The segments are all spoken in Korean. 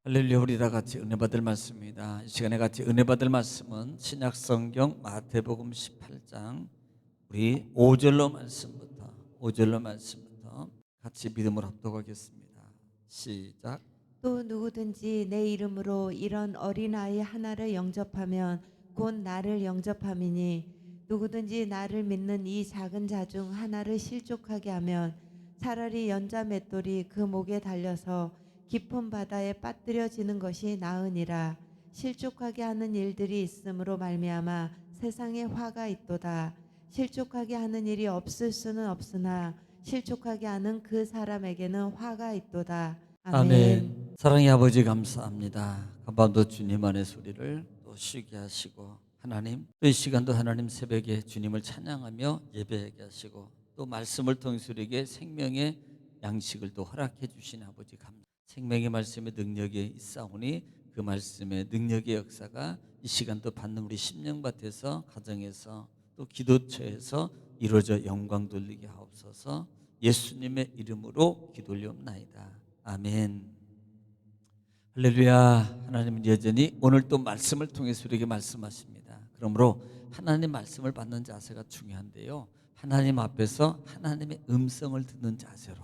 할렐루야. 우리 다 같이 은혜 받을 말씀입니다. 이 시간에 같이 은혜 받을 말씀은 신약 성경 마태복음 18장 우리 5절로 말씀부터 같이 믿음으로 합독하겠습니다. 시작. 또 누구든지 내 이름으로 이런 어린아이 하나를 영접하면 곧 나를 영접함이니 누구든지 나를 믿는 이 작은 자 중 하나를 실족하게 하면 차라리 연자 맷돌이 그 목에 달려서 깊은 바다에 빠뜨려지는 것이 나으니라. 실족하게 하는 일들이 있으므로 말미암아 세상에 화가 있도다. 실족하게 하는 일이 없을 수는 없으나 실족하게 하는 그 사람에게는 화가 있도다. 아멘. 아멘. 사랑의 아버지 감사합니다. 간밤도 주님 안의 소리를 또 쉬게 하시고 하나님 또 이 시간도 하나님 새벽에 주님을 찬양하며 예배하게 하시고 또 말씀을 통해서 우리에게 생명의 양식을 또 허락해 주신 아버지 감사합니다. 생명의 말씀의 능력이 있사오니 그 말씀의 능력의 역사가 이 시간도 받는 우리 심령밭에서 가정에서 또 기도처에서 이루어져 영광 돌리게 하옵소서. 예수님의 이름으로 기도 올리옵나이다. 아멘. 할렐루야. 하나님은 여전히 오늘 또 말씀을 통해서 우리에게 말씀하십니다. 그러므로 하나님 말씀을 받는 자세가 중요한데요, 하나님 앞에서 하나님의 음성을 듣는 자세로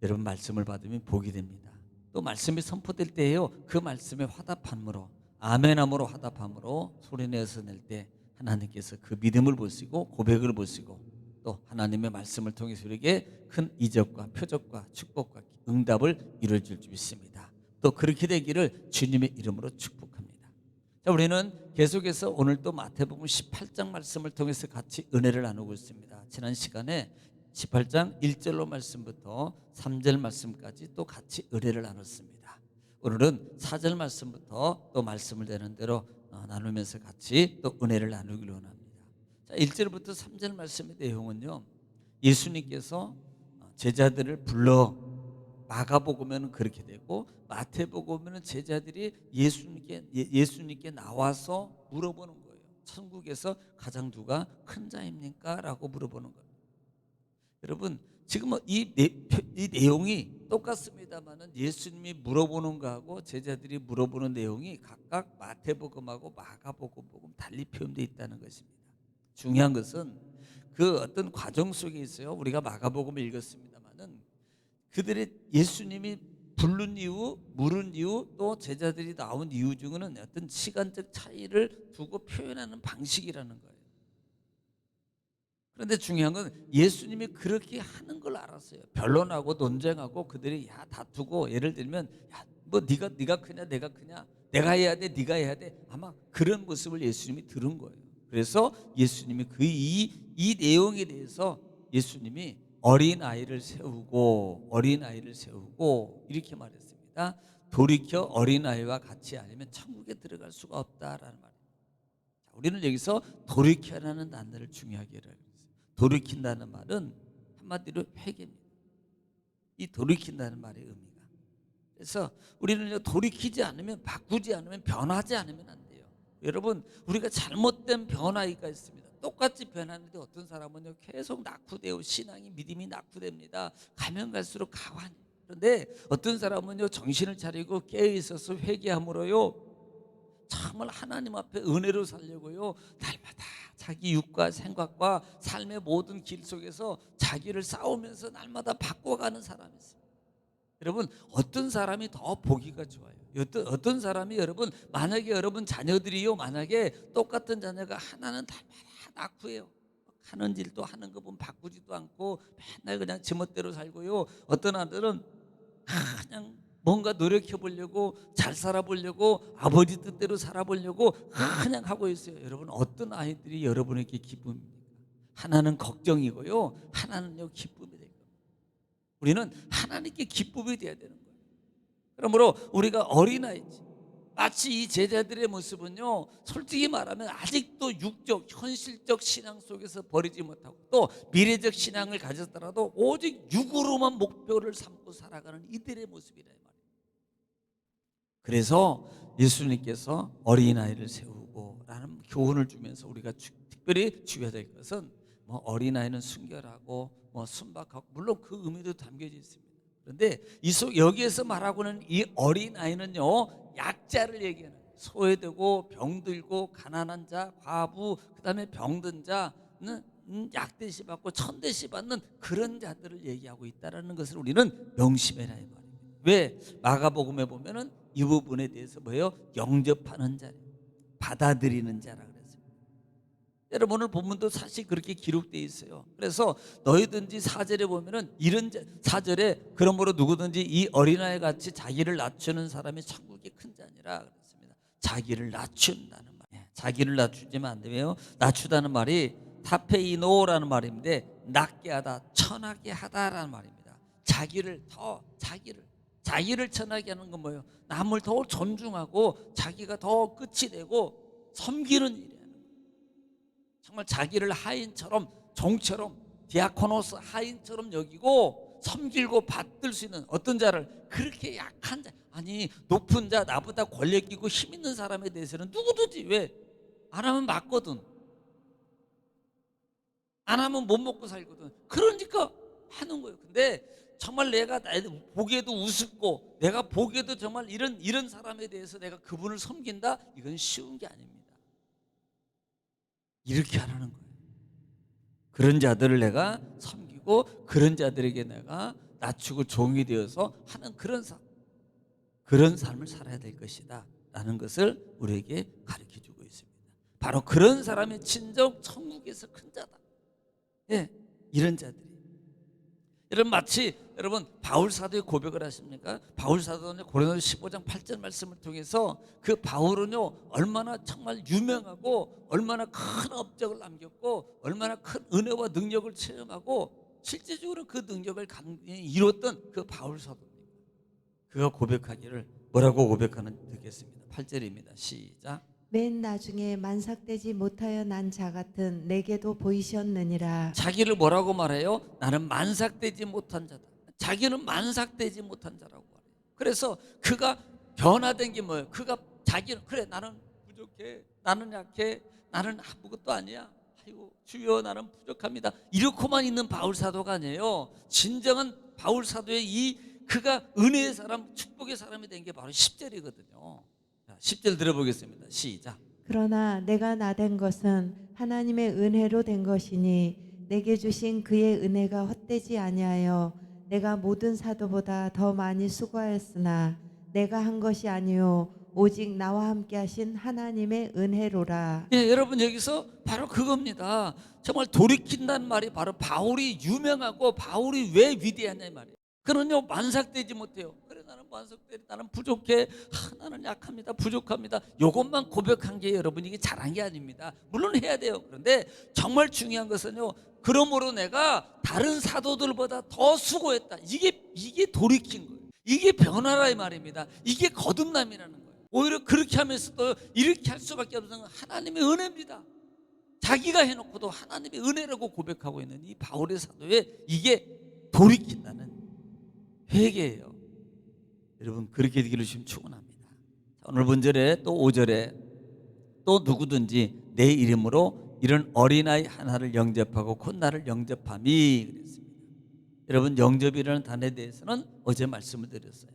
여러분 말씀을 받으면 복이 됩니다. 또 말씀이 선포될 때에요, 그 말씀에 화답함으로 아멘함으로 화답함으로 소리내서 낼 때 하나님께서 그 믿음을 보시고 고백을 보시고 또 하나님의 말씀을 통해서 우리에게 큰 이적과 표적과 축복과 응답을 이루어 줄 줄 믿습니다. 또 그렇게 되기를 주님의 이름으로 축복합니다. 자, 우리는 계속해서 오늘 또 마태복음 18장 말씀을 통해서 같이 은혜를 나누고 있습니다. 지난 시간에 18장 1절로 말씀부터 3절 말씀까지 또 같이 은혜를 나눴습니다. 오늘은 4절 말씀부터 또 말씀을 되는 대로 나누면서 같이 또 은혜를 나누기로 합니다. 자, 1절부터 3절 말씀의 내용은요, 예수님께서 제자들을 불러 마가복음에는 그렇게 되고 마태복음에는 제자들이 예수님께 나와서 물어보는 거예요. 천국에서 가장 누가 큰 자입니까? 라고 물어보는 거예요. 여러분 지금 이 내용이 똑같습니다만은 예수님이 물어보는 거하고 제자들이 물어보는 내용이 각각 마태복음하고 마가복음 달리 표현되어 있다는 것입니다. 중요한 것은 그 어떤 과정 속에 있어요. 우리가 마가복음을 읽었습니다만은 그들의 예수님이 부른 이유, 물은 이유, 또 제자들이 나온 이유 중에는 어떤 시간적 차이를 두고 표현하는 방식이라는 거예요. 그런데 중요한 건 예수님이 그렇게 하는 걸 알았어요. 변론하고 논쟁하고 그들이 다투고, 예를 들면 뭐 네가 크냐 내가 크냐, 내가 해야 돼 네가 해야 돼, 아마 그런 모습을 예수님이 들은 거예요. 그래서 예수님이 이 내용에 대해서 예수님이 어린아이를 세우고 이렇게 말했습니다. 돌이켜 어린아이와 같이 아니면 천국에 들어갈 수가 없다라는 말이에요. 우리는 여기서 돌이켜라는 단어를 중요하게 해요. 돌이킨다는 말은 한마디로 회개입니다. 이 돌이킨다는 말의 의미가. 그래서 우리는 돌이키지 않으면, 바꾸지 않으면, 변하지 않으면 안 돼요. 여러분 우리가 잘못된 변화가 있습니다. 똑같이 변하는데 어떤 사람은요 계속 낙후되고 신앙이 믿음이 낙후됩니다. 가면 갈수록 가관해요. 그런데 어떤 사람은요 정신을 차리고 깨어 있어서 회개함으로요 정말 하나님 앞에 은혜로 살려고요 날마다 자기 육과 생각과 삶의 모든 길 속에서 자기를 싸우면서 날마다 바꿔가는 사람이 있어요. 여러분 어떤 사람이 더 보기가 좋아요? 어떤 사람이, 여러분 만약에 여러분 자녀들이요 만약에 똑같은 자녀가 하나는 날마다 낙후해요. 하는 일도 하는 거 보면 바꾸지도 않고 맨날 그냥 지멋대로 살고요, 어떤 아들은 그냥 뭔가 노력해 보려고, 잘 살아보려고, 아버지 뜻대로 살아보려고 그냥 하고 있어요. 여러분 어떤 아이들이 여러분에게 기쁨입니까? 하나는 걱정이고요, 하나는요 기쁨이 될 겁니다. 우리는 하나님께 기쁨이 돼야 되는 거예요. 그러므로 우리가 어린아이지, 마치 이 제자들의 모습은요 솔직히 말하면 아직도 육적 현실적 신앙 속에서 버리지 못하고 또 미래적 신앙을 가졌더라도 오직 육으로만 목표를 삼고 살아가는 이들의 모습이라 말이에요. 그래서 예수님께서 어린아이를 세우고 라는 교훈을 주면서 우리가 특별히 주의해야 될 것은, 뭐 어린아이는 순결하고 뭐 순박하고, 물론 그 의미도 담겨져 있습니다. 그런데 여기에서 말하고는 이 어린아이는요, 약자를 얘기하는 거예요. 소외되고 병들고 가난한 자, 과부, 그다음에 병든 자는 약대시 받고 천대시 받는 그런 자들을 얘기하고 있다라는 것을 우리는 명심해라 이 말입니다. 왜? 마가복음에 보면은 이 부분에 대해서 뭐예요? 영접하는 자, 받아들이는 자라 그랬습니다. 여러분 오늘 본문도 사실 그렇게 기록되어 있어요. 그래서 너희든지 4절에 보면은 이런 4절에 그러므로 누구든지 이 어린아이 같이 자기를 낮추는 사람이 천국의 큰 자니라 그랬습니다. 자기를 낮춘다는 말. 자기를 낮추지만 안 되며 낮추다는 말이 타페이노라는 말인데 낮게 하다, 천하게 하다라는 말입니다. 자기를 천하게 하는 건 뭐예요? 남을 더 존중하고 자기가 더 끝이 되고 섬기는 일이에요. 정말 자기를 하인처럼, 종처럼, 디아코노스 하인처럼 여기고 섬기고 받들 수 있는 어떤 자를, 그렇게 약한 자, 아니 높은 자, 나보다 권력 있고 힘 있는 사람에 대해서는 누구든지 왜 안 하면 맞거든, 안 하면 못 먹고 살거든. 그러니까 하는 거예요. 근데 정말 내가 보기에도 우습고 내가 보기에도 정말 이런 사람에 대해서 내가 그분을 섬긴다, 이건 쉬운 게 아닙니다. 이렇게 하라는 거예요. 그런 자들을 내가 섬기고 그런 자들에게 내가 낮추고 종이 되어서 하는 그런 삶을 살아야 될 것이다 라는 것을 우리에게 가르쳐 주고 있습니다. 바로 그런 사람이 진정 천국에서 큰 자다. 예, 이런 자들이. 여러분 마치 바울 사도의 고백을 하십니까? 바울 사도는 고린도서 15장 8절 말씀을 통해서 그 바울은요 얼마나 정말 유명하고 얼마나 큰 업적을 남겼고 얼마나 큰 은혜와 능력을 체험하고 실제적으로 그 능력을 간절히 이뤘던 그 바울 사도입니다. 그가 고백하기를 뭐라고 고백하는지 듣겠습니다. 8절입니다. 시작. 맨 나중에 만삭되지 못하여 난 자 같은 내게도 보이셨느니라. 자기를 뭐라고 말해요? 나는 만삭되지 못한 자다. 자기는 만삭되지 못한 자라고 말해요. 그래서 그가 변화된 게 뭐예요? 그가 자기는 그래 나는 부족해, 나는 약해, 나는 아무것도 아니야, 아이고 주여 나는 부족합니다, 이렇게만 있는 바울 사도가 아니에요. 진정한 바울 사도의 그가 은혜의 사람, 축복의 사람이 된 게 바로 10절이거든요 10절 들어보겠습니다. 시작. 그러나 내가 나된 것은 하나님의 은혜로 된 것이니 내게 주신 그의 은혜가 헛되지 아니하여 내가 모든 사도보다 더 많이 수고하였으나 내가 한 것이 아니요 오직 나와 함께 하신 하나님의 은혜로라. 예, 여러분 여기서 바로 그겁니다. 정말 돌이킨다는 말이 바로 바울이 유명하고 바울이 왜 위대하냐 이 말이에요. 그는요 만삭되지 못해요. 그래 나는 만삭돼, 나는 부족해, 나는 약합니다, 부족합니다. 이것만 고백한 게 여러분 이게 잘한 게 아닙니다. 물론 해야 돼요. 그런데 정말 중요한 것은요, 그러므로 내가 다른 사도들보다 더 수고했다. 이게 돌이킨 거예요. 이게 변화라 이 말입니다. 이게 거듭남이라는 거예요. 오히려 그렇게 하면서도 이렇게 할 수밖에 없는 건 하나님의 은혜입니다. 자기가 해놓고도 하나님의 은혜라고 고백하고 있는 이 바울의 사도에 이게 돌이킨다는 회개예요. 여러분 그렇게 되기를 주시면 축원합니다. 오늘 본절에 또 5절에 또 누구든지 내 이름으로 이런 어린아이 하나를 영접하고 곧 나를 영접함이 그랬습니다. 여러분 영접이라는 단어에 대해서는 어제 말씀을 드렸어요.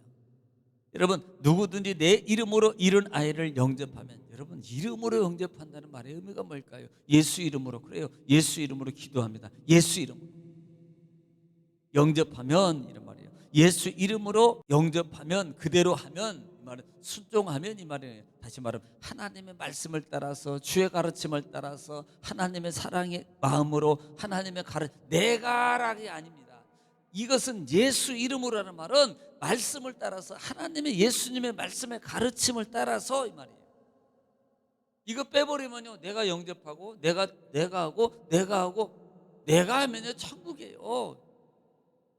여러분 누구든지 내 이름으로 이런 아이를 영접하면, 여러분 이름으로 영접한다는 말의 의미가 뭘까요? 예수 이름으로. 그래요. 예수 이름으로 기도합니다. 예수 이름으로 영접하면 이런 말이에요. 예수 이름으로 영접하면, 그대로 하면, 이 말은 순종하면 이 말이에요. 다시 말하면 하나님의 말씀을 따라서, 주의 가르침을 따라서, 하나님의 사랑의 마음으로, 하나님의 내가 하라는 게 아닙니다. 이것은 예수 이름으로라는 말은 말씀을 따라서, 하나님의 예수님의 말씀의 가르침을 따라서 이 말이에요. 이거 빼버리면요 내가 영접하고 내가 하고 내가 하면요 천국이에요.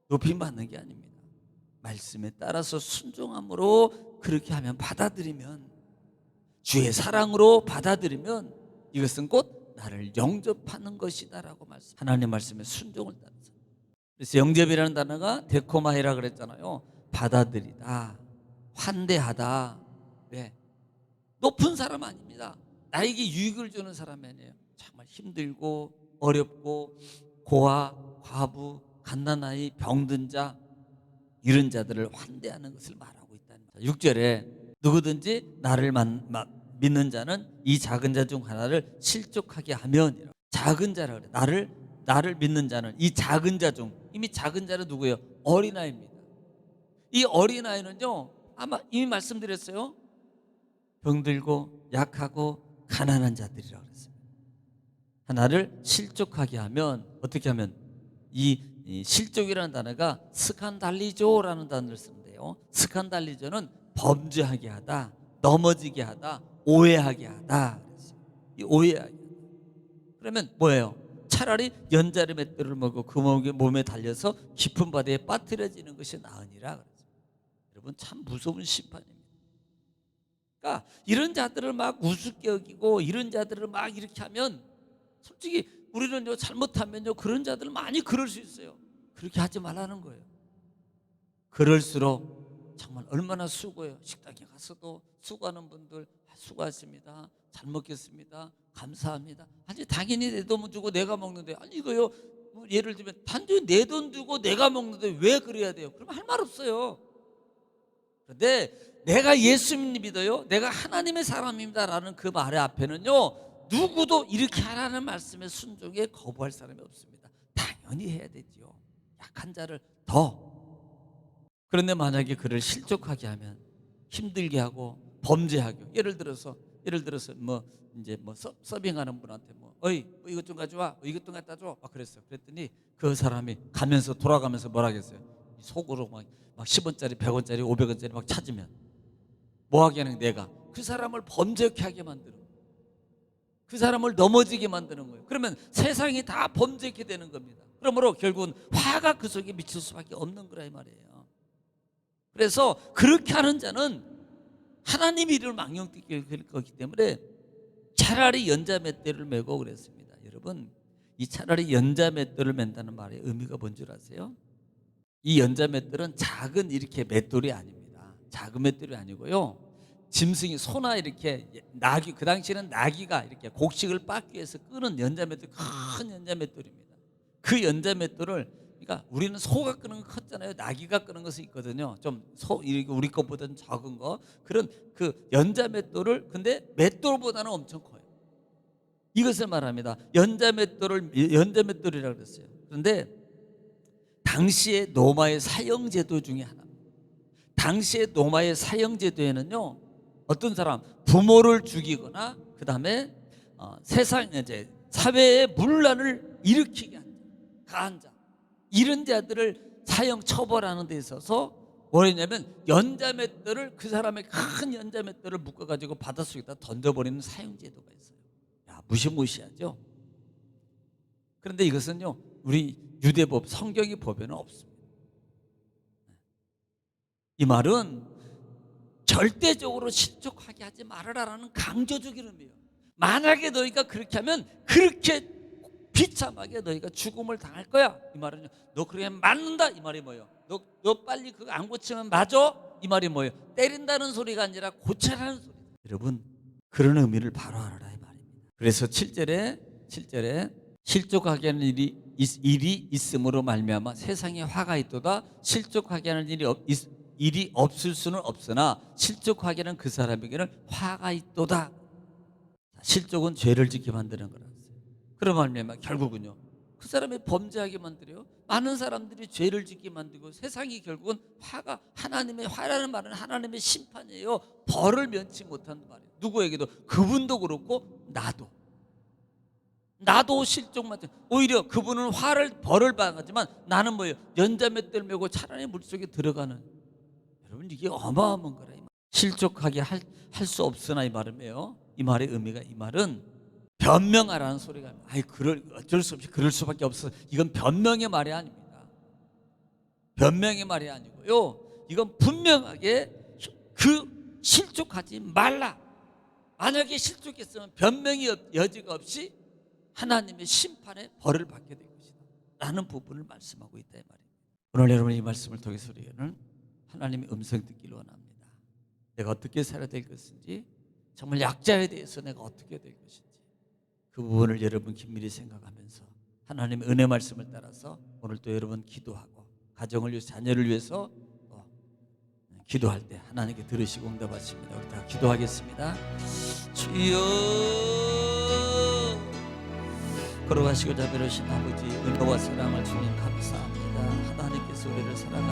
높임 받는 게 아닙니다. 말씀에 따라서 순종함으로 그렇게 하면, 받아들이면, 주의 사랑으로 받아들이면 이것은 곧 나를 영접하는 것이다라고 말씀. 하나님 말씀에 순종을 따라서. 그래서 영접이라는 단어가 데코마이라 그랬잖아요. 받아들이다, 환대하다. 왜? 높은 사람 아닙니다. 나에게 유익을 주는 사람이 아니에요. 정말 힘들고 어렵고 고아, 과부, 갓난아이, 병든 자, 이런 자들을 환대하는 것을 말하고 있다는 거예요. 6절에 누구든지 나를 믿는 자는 이 작은 자 중 하나를 실족하게 하면, 작은 자라 그래. 나를 믿는 자는 이 작은 자 중, 이미 작은 자는 누구예요? 어린아이입니다. 이 어린아이는요, 아마 이미 말씀드렸어요. 병들고 약하고 가난한 자들이라고 그랬습니다. 하나를 실족하게 하면, 어떻게 하면, 이 실족이라는 단어가 스칸달리조라는 단어를 쓰는데요. 스칸달리조는 범죄하게 하다, 넘어지게 하다, 오해하게 하다. 이 오해하게. 그러면 뭐예요? 차라리 연자의 맷돌을 먹고 그 몸에 달려서 깊은 바다에 빠뜨려지는 것이 나으니라. 여러분, 참 무서운 심판입니다. 그러니까 이런 자들을 막 우습게 여기고 이런 자들을 막 이렇게 하면, 솔직히 우리는요, 잘못하면요, 그런 자들 많이 그럴 수 있어요. 그렇게 하지 말라는 거예요. 그럴수록 정말 얼마나 수고해요. 식당에 가서도 수고하는 분들 수고하십니다, 잘 먹겠습니다, 감사합니다. 아니, 당연히 내 돈 주고 내가 먹는데, 아니 이거요, 뭐 예를 들면 단순히 내 돈 주고 내가 먹는데 왜 그래야 돼요? 그러면 할 말 없어요. 그런데 내가 예수 믿어요, 내가 하나님의 사람입니다라는 그 말의 앞에는요, 누구도 이렇게 하라는 말씀에 순종에 거부할 사람이 없습니다. 당연히 해야 되지요. 약한 자를 더. 그런데 만약에 그를 실족하게 하면, 힘들게 하고 범죄하게, 예를 들어서 뭐 이제 뭐 서빙하는 분한테 뭐 이것 좀 가져와, 이것 좀 갖다 줘, 막 그랬어요. 그랬더니 그 사람이 가면서 돌아가면서 뭐라 하겠어요? 속으로 막 10원짜리, 100원짜리, 500원짜리 막 찾으면 뭐 하게 하는, 내가 그 사람을 범죄케 하게 만들어, 그 사람을 넘어지게 만드는 거예요. 그러면 세상이 다 범죄케 되는 겁니다. 그러므로 결국은 화가 그 속에 미칠 수밖에 없는 거라 이 말이에요. 그래서 그렇게 하는 자는 하나님 이름을 망령되게 될 거기 때문에 차라리 연자맷돌을 메고 그랬습니다. 여러분, 이 차라리 연자맷돌을 맨다는 말의 의미가 뭔 줄 아세요? 이 연자맷돌은 작은 이렇게 맷돌이 아닙니다. 작은 맷돌이 아니고요, 짐승이 소나 이렇게 나귀, 그 당시에는 나귀가 이렇게 곡식을 빻기 위해서 끄는 연자맷돌, 큰 연자맷돌입니다. 그 연자맷돌을, 그러니까 우리는 소가 끄는 거 컸잖아요. 나귀가 끄는 것이 있거든요. 좀 우리 것보다는 작은 거, 그런 그 연자맷돌을, 근데 맷돌보다는 엄청 커요. 이것을 말합니다. 연자맷돌이라고 그랬어요. 그런데 당시의 로마의 사형제도 중에 하나입니다. 당시의 로마의 사형제도에는요, 어떤 사람 부모를 죽이거나 그 다음에 세상 이제 사회의 문란을 일으키게 한 자, 가한 자, 이런 자들을 사형 처벌하는 데 있어서 뭐냐면 연자맷돌을, 그 사람의 큰 연자맷돌을 묶어가지고 바닷속에다 던져버리는 사형제도가 있어요. 야, 무시무시하죠. 그런데 이것은요, 우리 유대법, 성경의 법에는 없습니다. 이 말은 절대적으로 실족하게 하지 말아라라는 강조적인 의미예요. 만약에 너희가 그렇게 하면 그렇게 비참하게 너희가 죽음을 당할 거야. 이 말은요, 너 그렇게 맞는다, 이 말이 뭐예요? 너 빨리 그거 안 고치면 맞아, 이 말이 뭐예요? 때린다는 소리가 아니라 고쳐라는 소리. 여러분, 그런 의미를 바로 알아라 이 말입니다. 그래서 7절에 실족하게 하는 일이 있음으로 말미암아 세상에 화가 있도다. 실족하게 하는 일이 없을 수는 없으나 실족하게 하는 그 사람에게는 화가 있도다. 실족은 죄를 짓게 만드는 거라. 그런 말미암아 결국은요, 그 사람이 범죄하게 만들어요. 많은 사람들이 죄를 짓게 만들고, 세상이 결국은 화가, 하나님의 화라는 말은 하나님의 심판이에요. 벌을 면치 못하는 말이에요. 누구에게도, 그분도 그렇고 나도 실족만, 오히려 그분은 벌을 받았지만 나는 뭐예요? 연자맷돌 메고 차라리 물속에 들어가는. 여러분, 이게 어마어마한 거라. 실족하게 할 수 없으나 이 말은 뭐예요? 이 말의 의미가, 이 말은 변명하라는 소리가, 어쩔 수 없이 그럴 수밖에 없어. 이건 변명의 말이 아닙니다. 변명의 말이 아니고요, 이건 분명하게 그 실족하지 말라. 만약에 실족했으면 변명의 여지가 없이 하나님의 심판에 벌을 받게 될 것이다 라는 부분을 말씀하고 있다 이 말입니다. 오늘 여러분, 이 말씀을 통해서 우리는 하나님의 음성 듣기를 원합니다. 내가 어떻게 살아야 될 것인지, 정말 약자에 대해서 내가 어떻게 될 것인지, 그 부분을 여러분 긴밀히 생각하면서 하나님의 은혜 말씀을 따라서 오늘 또 여러분 기도하고, 가정을 위해서, 자녀를 위해서 기도할 때 하나님께 들으시고 응답하십니다. 우리 다 기도하겠습니다. 주여, 걸어가시고 자비로우신 아버지, 은혜와 사랑을 주님 감사합니다. 하나님께서 우리를 사랑하시고